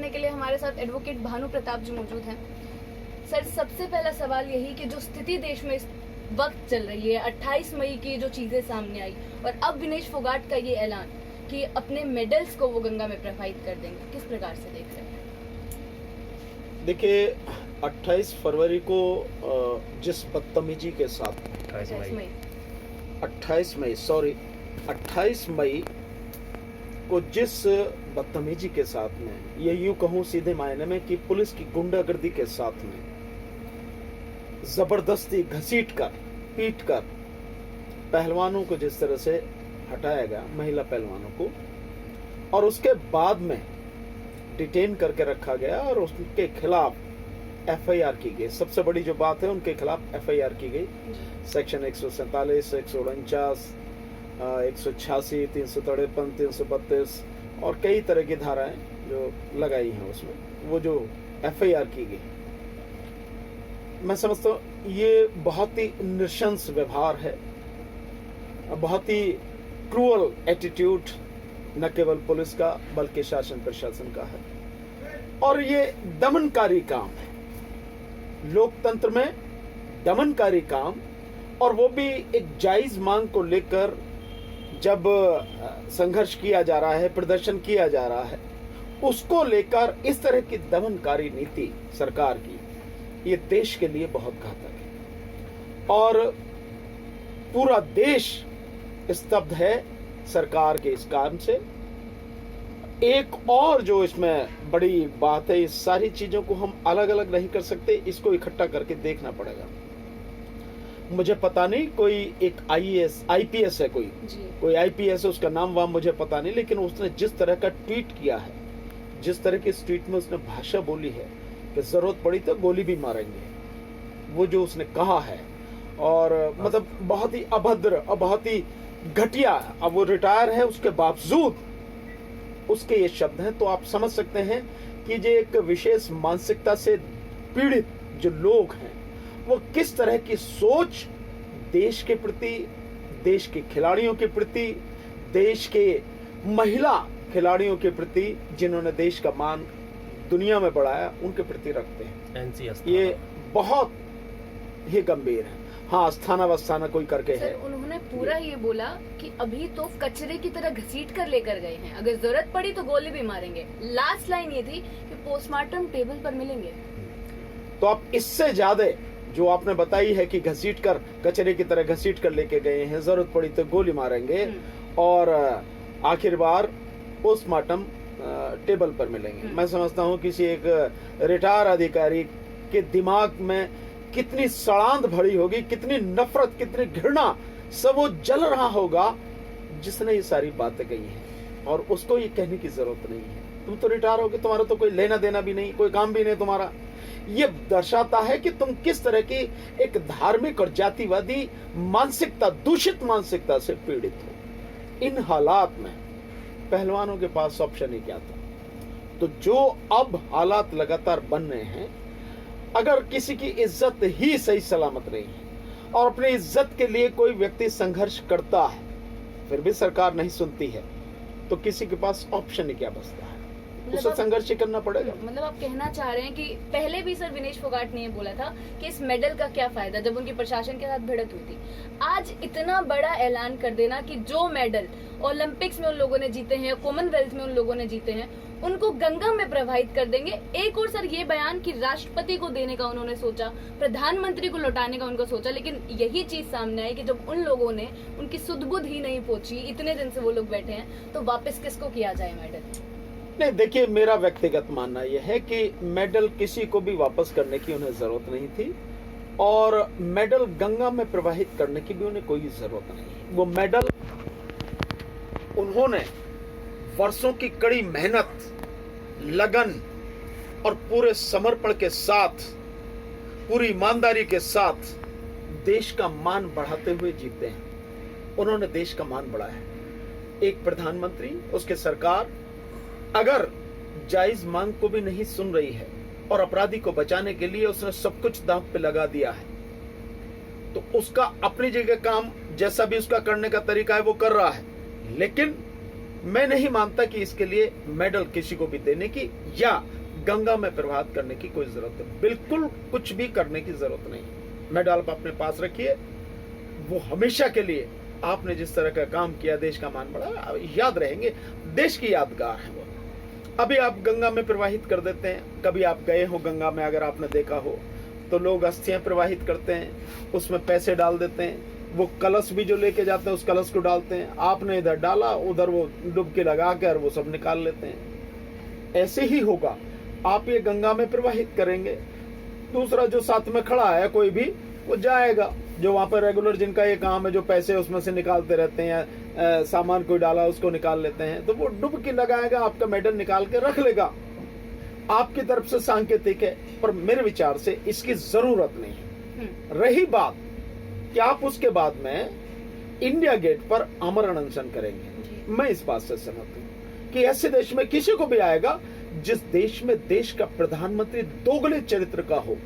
करने के लिए हमारे साथ एडवोकेट भानु प्रताप जी मौजूद हैं। सर, सबसे पहला सवाल यही कि जो स्थिति देश में इस वक्त चल रही है, 28 मई की जो चीजें सामने आई और अब विनेश फोगाट का ये ऐलान कि अपने मेडल्स को वो गंगा में प्रवाहित कर देंगे, किस प्रकार से देख रहे हैं? देखिए, 28 फरवरी को जिस बदतमीजी के साथ 28 मई को जिस बदतमीजी के साथ में, ये यूं कहूं सीधे मायने में कि पुलिस की गुंडागर्दी के साथ में जबरदस्ती घसीट कर पीट कर पहलवानों को जिस तरह से हटाया गया, महिला पहलवानों को, और उसके बाद में डिटेन करके रखा गया और उसके खिलाफ एफआईआर की गई। सबसे बड़ी जो बात है, उनके खिलाफ एफआईआर की गई। सेक्शन 147, 149, 186, 353, 332 और कई तरह की धाराएं जो लगाई हैं उसमें, वो जो एफआईआर की गई, मैं समझता हूँ ये बहुत ही नृशंस व्यवहार है, बहुत ही क्रूअल एटीट्यूड न केवल पुलिस का बल्कि शासन प्रशासन का है, और ये दमनकारी काम है लोकतंत्र में, दमनकारी काम, और वो भी एक जायज मांग को लेकर जब संघर्ष किया जा रहा है, प्रदर्शन किया जा रहा है, उसको लेकर इस तरह की दमनकारी नीति सरकार की, ये देश के लिए बहुत घातक है और पूरा देश स्तब्ध है सरकार के इस काम से। एक और जो इसमें बड़ी बात है, इस सारी चीजों को हम अलग अलग नहीं कर सकते, इसको इकट्ठा करके देखना पड़ेगा। मुझे पता नहीं, कोई एक आईएएस आईपीएस है, कोई आईपीएस है, उसका नाम वाम मुझे पता नहीं, लेकिन उसने जिस तरह का ट्वीट किया है, जिस तरह की इस ट्वीट में उसने भाषा बोली है कि जरूरत पड़ी तो गोली भी मारेंगे, वो जो उसने कहा है, और मतलब बहुत ही अभद्र और बहुत ही घटिया। अब वो रिटायर है, उसके बावजूद उसके ये शब्द हैं, तो आप समझ सकते हैं कि ये एक विशेष मानसिकता से पीड़ित जो लोग हैं, वो किस तरह की सोच देश के प्रति, देश के खिलाड़ियों के प्रति, देश के महिला खिलाड़ियों के प्रति, जिन्होंने देश का मान दुनिया में बढ़ाया, उनके प्रति रखते हैं। ये बहुत ही गंभीर है। हाँ, अस्थाना वस्थाना कोई करके है। उन्होंने पूरा ये बोला कि अभी तो कचरे की तरह घसीट कर लेकर गए हैं, अगर जरूरत पड़ी तो गोली भी मारेंगे। लास्ट लाइन ये थी कि पोस्टमार्टम टेबल पर मिलेंगे। तो आप इससे ज्यादा जो आपने बताई है कि घसीट कर, कचरे की तरह घसीट कर लेके गए हैं, जरूरत पड़ी तो गोली मारेंगे और आखिर बार पोस्टमार्टम टेबल पर मिलेंगे। मैं समझता हूँ किसी एक रिटायर अधिकारी के दिमाग में कितनी सड़ांध भरी होगी, कितनी नफरत, कितनी घृणा, सब वो जल रहा होगा जिसने ये सारी बातें कही हैं, और उसको ये कहने की जरूरत नहीं है। तुम तो रिटायर हो गए, तुम्हारा तो कोई लेना देना भी नहीं, कोई काम भी नहीं तुम्हारा। ये दर्शाता है कि तुम किस तरह की एक धार्मिक और जातिवादी मानसिकता, दूषित मानसिकता से पीड़ित हो। इन हालात में पहलवानों के पास ऑप्शन ही क्या था? तो जो अब हालात लगातार बन रहे हैं, अगर किसी की इज्जत ही सही सलामत नहीं है और अपनी इज्जत के लिए कोई व्यक्ति संघर्ष करता है, फिर भी सरकार नहीं सुनती है, तो किसी के पास ऑप्शन ही क्या बचता है? उसे संघर्ष ही करना पड़ेगा। मतलब आप कहना चाह रहे हैं कि पहले भी सर विनेश फोगाट ने ये बोला था कि इस मेडल का क्या फायदा, जब उनकी प्रशासन के साथ भिड़त हुई थी। आज इतना बड़ा ऐलान कर देना कि जो मेडल ओलंपिक्स में उन लोगों ने जीते हैं, कॉमनवेल्थ में उन लोगों ने जीते हैं, उनको गंगा में प्रवाहित कर देंगे। एक और सर ये बयान कि राष्ट्रपति को देने का उन्होंने सोचा, प्रधानमंत्री को लौटाने का उनको सोचा, लेकिन यही चीज सामने आई कि जब उन लोगों ने, उनकी सुध-बुध ही नहीं पहुंची, इतने दिन से वो लोग बैठे हैं, तो वापस किसको किया जाए मेडल? नहीं, देखिए, मेरा व्यक्तिगत मानना यह है कि मेडल किसी को भी वापस करने की उन्हें जरूरत नहीं थी, और मेडल गंगा में प्रवाहित करने की भी उन्हें कोई जरूरत नहीं। वो मेडल उन्होंने वर्षों की कड़ी मेहनत, लगन और पूरे समर्पण के साथ, पूरी ईमानदारी के साथ देश का मान बढ़ाते हुए जीते हैं। उन्होंने देश का मान बढ़ाया। एक प्रधानमंत्री, उसके सरकार अगर जायज मांग को भी नहीं सुन रही है और अपराधी को बचाने के लिए उसने सब कुछ दांव पे लगा दिया है, तो उसका अपनी जगह काम जैसा भी उसका करने का तरीका है वो कर रहा है, लेकिन मैं नहीं मानता कि इसके लिए मेडल किसी को भी देने की या गंगा में प्रवाहित करने की कोई जरूरत है, बिल्कुल कुछ भी करने की जरूरत नहीं। मेडल आप अपने पास रखिए, वो हमेशा के लिए आपने जिस तरह का काम किया, देश का मान बढ़ा, याद रहेंगे, देश की यादगार है वो। अभी आप गंगा में प्रवाहित कर देते हैं, कभी आप गए हो गंगा में, अगर आपने देखा हो तो लोग अस्थियां प्रवाहित करते हैं, उसमें पैसे डाल देते हैं, वो कलश भी जो लेके जाते हैं उस कलश को डालते हैं, आपने इधर डाला उधर वो डुबकी लगा कर वो सब निकाल लेते हैं। ऐसे ही होगा, आप ये गंगा में प्रवाहित करेंगे, दूसरा जो साथ में खड़ा है कोई भी वो जाएगा, जो वहां पर रेगुलर जिनका ये काम है, जो पैसे उसमें से निकालते रहते हैं, सामान कोई डाला उसको निकाल लेते हैं, तो वो डुबकी लगाएगा, आपका मेडल निकाल के रख लेगा। आपकी तरफ से सांकेतिक है, पर मेरे विचार से इसकी जरूरत नहीं है। रही बात कि आप उसके बाद में इंडिया गेट पर आमरण अनशन करेंगे, मैं इस बात से सहमत हूं कि ऐसे देश में किसी को भी आएगा जिस देश में देश का प्रधानमंत्री दोगले चरित्र का हो,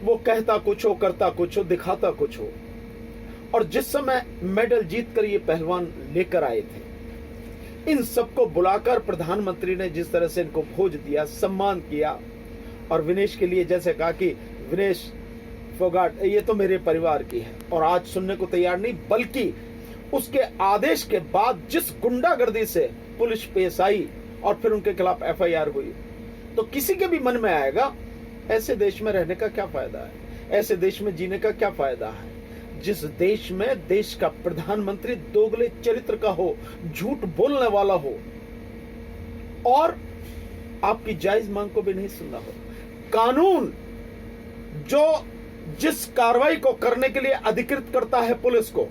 वो कहता कुछ हो, करता कुछ हो, दिखाता कुछ हो। और जिस समय मेडल जीत कर ये पहलवान लेकर आए थे, इन सबको बुलाकर प्रधानमंत्री ने जिस तरह से इनको भोज दिया, सम्मान किया, और विनेश के लिए जैसे कहा कि विनेश फोगाट ये तो मेरे परिवार की है, और आज सुनने को तैयार नहीं, बल्कि उसके आदेश के बाद जिस गुंडागर्दी से पुलिस पेश आई और फिर उनके खिलाफ एफआईआर हुई, तो किसी के भी मन में आएगा ऐसे देश में रहने का क्या फायदा है, ऐसे देश में जीने का क्या फायदा है, जिस देश में देश का प्रधानमंत्री दोगले चरित्र का हो, झूठ बोलने वाला हो, और आपकी जायज मांग को भी नहीं सुनना हो। कानून जो जिस कार्रवाई को करने के लिए अधिकृत करता है पुलिस को,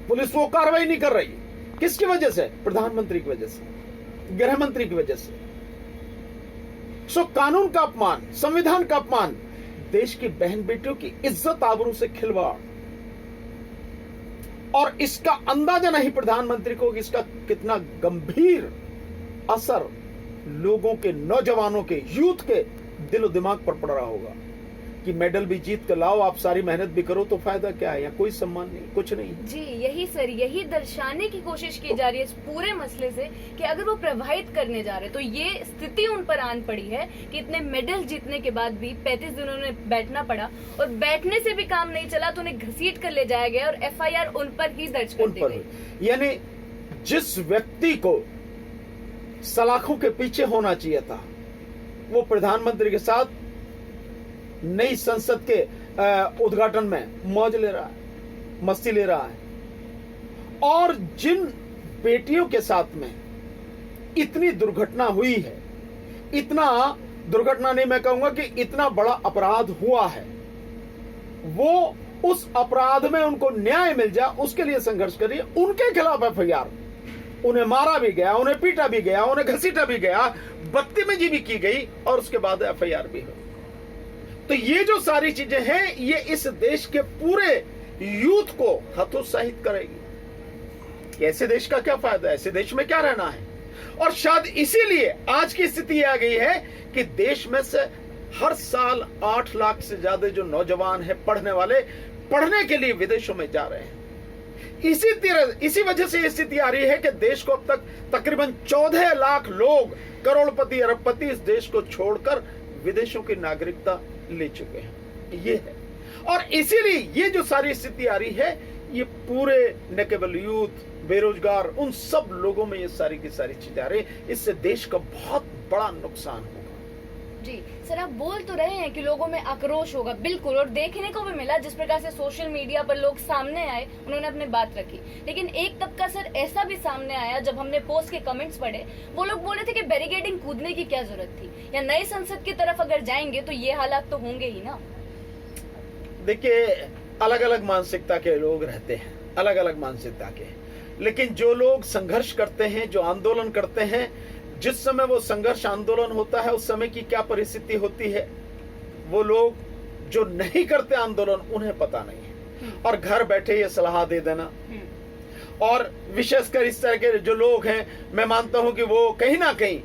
पुलिस वो कार्रवाई नहीं कर रही, किसकी वजह से? प्रधानमंत्री की वजह से, गृह मंत्री की वजह से। सो कानून का अपमान, संविधान का अपमान, देश की बहन बेटियों की इज्जत आबरू से खिलवाड़, और इसका अंदाजा नहीं प्रधानमंत्री को कि इसका कितना गंभीर असर लोगों के, नौजवानों के, यूथ के दिलो दिमाग पर पड़ रहा होगा कि मेडल भी जीत कर लाओ, आप सारी मेहनत भी करो तो फायदा क्या है, या कोई सम्मान नहीं, कुछ नहीं। जी यही सर, यही दर्शाने की कोशिश की जा रही है इस पूरे मसले से कि अगर वो प्रवाहित करने जा रहे तो ये स्थिति उन पर आन पड़ी है कि इतने मेडल जीतने के बाद भी 35 दिनों में बैठना पड़ा, और बैठने से भी काम नहीं चला तो उन्हें घसीट कर ले जाया गया और एफआईआर उन पर ही दर्ज कर दी गई। यानी जिस व्यक्ति को सलाखों के पीछे होना चाहिए था, वो प्रधानमंत्री के साथ नई संसद के उद्घाटन में मौज ले रहा है, मस्ती ले रहा है, और जिन बेटियों के साथ में इतनी दुर्घटना हुई है, इतना दुर्घटना नहीं मैं कहूंगा कि इतना बड़ा अपराध हुआ है, वो उस अपराध में उनको न्याय मिल जाए उसके लिए संघर्ष करिए। उनके खिलाफ एफआईआर, उन्हें मारा भी गया, उन्हें पीटा भी गया, उन्हें घसीटा भी गया, बदतमीजी भी की गई, और उसके बाद एफआईआर भी हुई। तो ये जो सारी चीजें हैं, ये इस देश के पूरे यूथ को हतोत्साहित करेगी कि ऐसे देश का क्या फायदा है, ऐसे देश में क्या रहना है। और शायद इसीलिए आज की स्थिति आ गई है कि देश में से हर साल 8 लाख से ज्यादा जो नौजवान हैं पढ़ने वाले, पढ़ने के लिए विदेशों में जा रहे हैं। इसी वजह से स्थिति आ रही है कि देश को अब तक तकरीबन 14 लाख लोग, करोड़पति, अरबपति इस देश को छोड़कर विदेशों की नागरिकता ले चुके हैं। ये है, और इसीलिए ये जो सारी स्थिति आ रही है, ये पूरे न केवल यूथ, बेरोजगार, उन सब लोगों में ये सारी की सारी चीजें आ रही, इससे देश का बहुत बड़ा नुकसान होगा। जी सर, आप बोल तो रहे हैं कि लोगों में आक्रोश होगा, बिल्कुल, और देखने को भी मिला जिस प्रकार से सोशल मीडिया पर लोग सामने आए, उन्होंने अपनी बात रखी। लेकिन एक तबका सर ऐसा भी सामने आया, जब हमने पोस्ट के कमेंट्स पढ़े, वो लोग बोले थे कि बैरिकेडिंग कूदने की क्या जरूरत थी, या नए संसद की तरफ अगर जाएंगे तो ये हालात तो होंगे ही ना। देखिए, अलग अलग मानसिकता के लोग रहते हैं, अलग अलग मानसिकता के, लेकिन जो लोग संघर्ष करते हैं, जो आंदोलन करते हैं, जिस समय वो संघर्ष आंदोलन होता है उस समय की क्या परिस्थिति होती है, वो लोग जो नहीं करते आंदोलन उन्हें पता नहीं है, और घर बैठे ये सलाह दे देना। और विशेषकर इस तरह के जो लोग हैं, मैं मानता हूं कि वो कहीं ना कहीं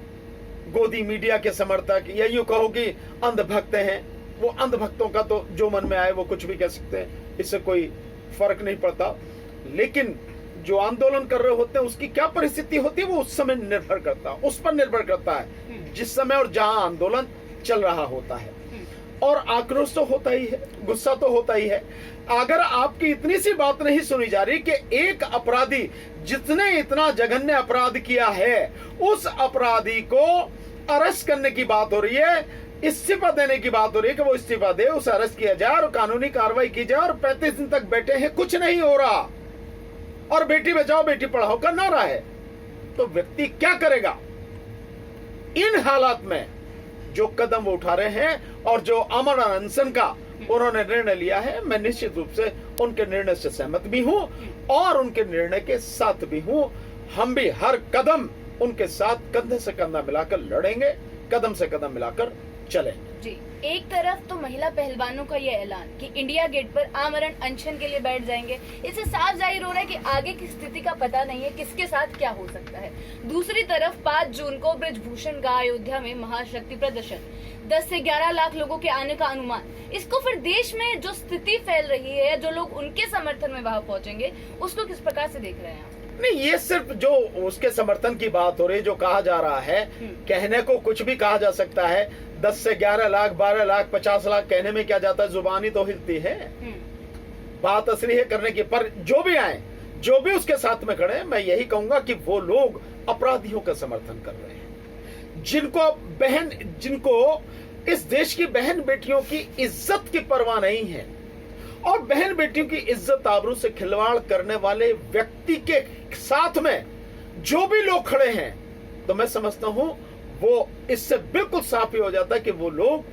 गोदी मीडिया के समर्थक, या यूं कहो कि अंधभक्त हैं। वो अंधभक्तों का तो जो मन में आए वो कुछ भी कह सकते हैं, इससे कोई फर्क नहीं पड़ता। लेकिन जो आंदोलन कर रहे होते हैं उसकी क्या परिस्थिति होती है वो उस समय निर्भर करता है, उस पर निर्भर करता है जिस समय और जहां आंदोलन चल रहा होता है। और आक्रोश तो होता ही है, गुस्सा तो होता ही है। अगर आपकी इतनी सी बात नहीं सुनी जा रही कि एक अपराधी जिसने इतना जघन्य अपराध किया है उस अपराधी को अरेस्ट करने की बात हो रही है, इस्तीफा देने की बात हो रही है कि वो इस्तीफा दे, उसे अरेस्ट किया जाए और कानूनी कार्रवाई की जाए, और 35 दिन तक बैठे हैं, कुछ नहीं हो रहा, और बेटी बचाओ बेटी पढ़ाओ का नारा है, तो व्यक्ति क्या करेगा? इन हालात में जो कदम वो उठा रहे हैं और जो अमर अनशन का उन्होंने निर्णय लिया है, मैं निश्चित रूप से उनके निर्णय से सहमत भी हूं और उनके निर्णय के साथ भी हूं। हम भी हर कदम उनके साथ कंधे से कंधा मिलाकर लड़ेंगे, कदम से कदम मिलाकर चलेंगे। जी, एक तरफ तो महिला पहलवानों का ये ऐलान कि इंडिया गेट पर आमरण अनशन के लिए बैठ जाएंगे, इससे साफ जाहिर हो रहा है कि आगे की स्थिति का पता नहीं है किसके साथ क्या हो सकता है। दूसरी तरफ 5 जून को ब्रजभूषण का अयोध्या में महाशक्ति प्रदर्शन, 10 से 11 लाख लोगों के आने का अनुमान। इसको फिर देश में जो स्थिति फैल रही है, जो लोग उनके समर्थन में वहां पहुंचेंगे, उसको किस प्रकार से देख रहे हैं आप? नहीं, ये सिर्फ जो उसके समर्थन की बात हो रही है, जो कहा जा रहा है, कहने को कुछ भी कहा जा सकता है। 10 से 11 लाख, 12 लाख, 50 लाख कहने में क्या जाता है, जुबानी तो हिलती है, बात असली है करने की। पर जो भी आए, जो भी उसके साथ में खड़े, मैं यही कहूंगा कि वो लोग अपराधियों का समर्थन कर रहे हैं, जिनको इस देश की बहन बेटियों की इज्जत की परवाह नहीं है, और बहन बेटियों की इज्जत आबरू से खिलवाड़ करने वाले व्यक्ति के साथ में जो भी लोग खड़े हैं, तो मैं समझता हूं वो इससे बिल्कुल साफ ही हो जाता है कि वो लोग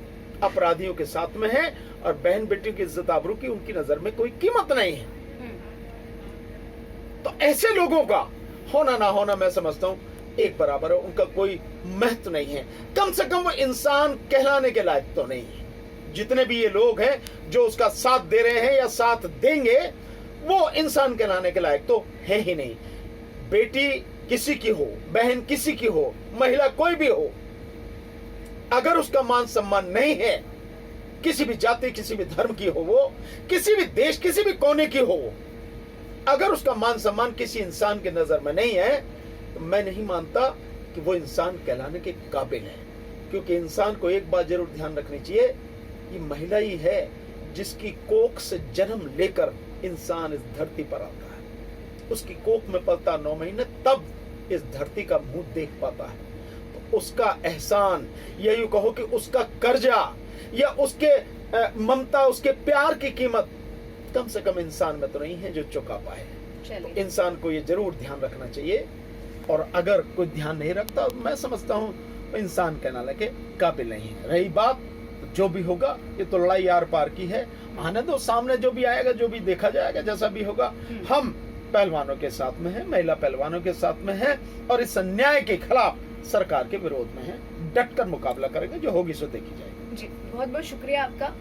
अपराधियों के साथ में हैं और बहन बेटियों की इज्जत आबरू की उनकी नजर में कोई कीमत नहीं है। तो ऐसे लोगों का होना ना होना मैं समझता हूं एक बराबर है, उनका कोई महत्व नहीं है। कम से कम वो इंसान कहलाने के लायक तो नहीं है। जितने भी ये लोग हैं जो उसका साथ दे रहे हैं या साथ देंगे, वो इंसान कहलाने के लायक तो है ही नहीं। बेटी किसी की हो, बहन किसी की हो, महिला कोई भी हो, अगर उसका मान सम्मान नहीं है, किसी भी जाति किसी भी धर्म की हो, वो किसी भी देश किसी भी कोने की हो, अगर उसका मान सम्मान किसी इंसान के नजर में नहीं है, तो मैं नहीं मानता कि वो इंसान कहलाने के काबिल है। क्योंकि इंसान को एक बात जरूर ध्यान रखनी चाहिए, ये महिला ही है जिसकी कोख से जन्म लेकर इंसान इस धरती पर आता है। उसकी कोख में पलता 9 महीने, तब इस धरती का मुंह देख पाता है। तो उसका एहसान, या यूं कहो कि उसका कर्जा, या उसके ममता, उसके प्यार की कीमत कम से कम इंसान में तो नहीं है जो चुका पाए। तो इंसान को ये जरूर ध्यान रखना चाहिए, और अगर कोई ध्यान नहीं रखता, मैं समझता हूं इंसान कहलाने के काबिल नहीं है। रही बात जो भी होगा, ये तो लड़ाई आर पार की है, आने दो, सामने जो भी आएगा, जो भी देखा जाएगा, जैसा भी होगा। हम पहलवानों के साथ में हैं, महिला पहलवानों के साथ में हैं, और इस अन्याय के खिलाफ सरकार के विरोध में हैं। डटकर मुकाबला करेंगे, जो होगी सो देखी जाएगी। जी, बहुत बहुत शुक्रिया आपका।